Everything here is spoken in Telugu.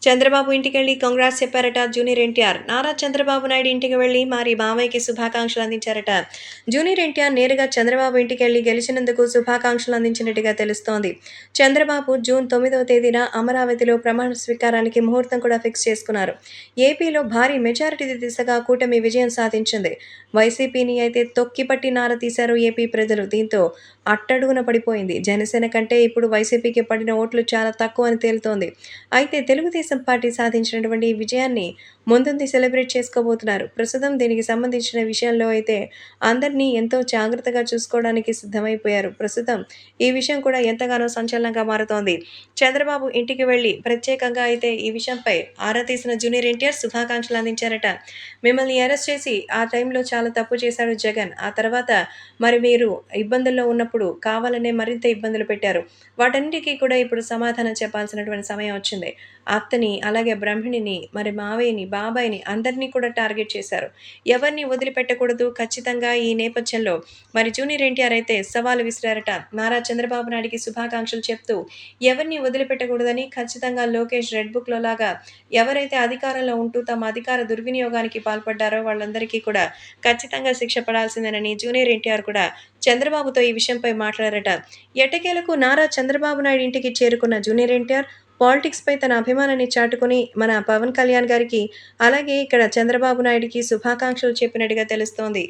చంద్రబాబు ఇంటికెళ్లి కంగ్రాట్స్ చెప్పారట జూనియర్ ఎన్టీఆర్. నారా చంద్రబాబు నాయుడు ఇంటికి వెళ్లి మరి బాబాయ్‌కి శుభాకాంక్షలు అందించారట. జూనియర్ ఎన్టీఆర్ నేరుగా చంద్రబాబు ఇంటికెళ్లి గెలిచినందుకు శుభాకాంక్షలు అందించినట్టుగా తెలుస్తోంది. చంద్రబాబు జూన్ 9వ తేదీన అమరావతిలో ప్రమాణ స్వీకారానికి ముహూర్తం కూడా ఫిక్స్ చేసుకున్నారు. ఏపీలో భారీ మెజారిటీ దిశగా కూటమి విజయం సాధించింది. వైసీపీని అయితే తొక్కిపట్టి నార తీశారు ఏపీ ప్రజలు. దీంతో అట్టడుగున పడిపోయింది. జనసేన కంటే ఇప్పుడు వైసీపీకి పడిన ఓట్లు చాలా తక్కువ అని తేలుతోంది. అయితే తెలుగుదేశం పార్టీ సాధించినటువంటి ఈ విజయాన్ని ముందుండి సెలబ్రేట్ చేసుకోబోతున్నారు. ప్రస్తుతం దీనికి సంబంధించిన విషయంలో అయితే అందరినీ ఎంతో జాగ్రత్తగా చూసుకోవడానికి సిద్ధమైపోయారు. ప్రస్తుతం ఈ విషయం కూడా ఎంతగానో సంచలనంగా మారుతోంది. చంద్రబాబు ఇంటికి వెళ్లి ప్రత్యేకంగా అయితే ఈ విషయంపై ఆరా తీసిన జూనియర్ ఎన్టీఆర్ శుభాకాంక్షలు అందించారట. మిమ్మల్ని అరెస్ట్ చేసి ఆ టైంలో చాలా తప్పు చేశాడు జగన్. ఆ తర్వాత మరి మీరు ఇబ్బందుల్లో ఉన్నప్పుడు కావాలనే మరింత ఇబ్బందులు పెట్టారు. వాటన్నిటికీ కూడా ఇప్పుడు సమాధానం చెప్పాల్సినటువంటి సమయం వచ్చింది. అత్తని, అలాగే బ్రహ్మిణిని, మరి మావయ్యని, బాబాయిని అందరినీ కూడా టార్గెట్ చేశారు. ఎవరిని వదిలిపెట్టకూడదు. ఖచ్చితంగా ఈ నేపథ్యంలో మరి జూనియర్ ఎన్టీఆర్ అయితే సవాలు విసిరారట. నారా చంద్రబాబు నాయుడికి శుభాకాంక్షలు చెప్తూ ఎవరిని వదిలిపెట్టకూడదని, ఖచ్చితంగా లోకేష్ రెడ్ బుక్‌లో లాగా ఎవరైతే అధికారంలో ఉంటూ తమ అధికార దుర్వినియోగానికి పాల్పడ్డారో వాళ్ళందరికీ కూడా ఖచ్చితంగా శిక్ష పడాల్సిందేనని జూనియర్ ఎన్టీఆర్ కూడా చంద్రబాబుతో ఈ విషయంపై మాట్లాడారట. ఎట్టకేలకు నారా చంద్రబాబు నాయుడు ఇంటికి చేరుకున్న జూనియర్ ఎన్టీఆర్ పాలిటిక్స్‌పై తన అభిమానాన్ని చాటుకొని మన పవన్ కళ్యాణ్ గారికి, అలాగే ఇక్కడ చంద్రబాబు నాయుడికి శుభాకాంక్షలు చెప్పినట్టుగా తెలుస్తోంది.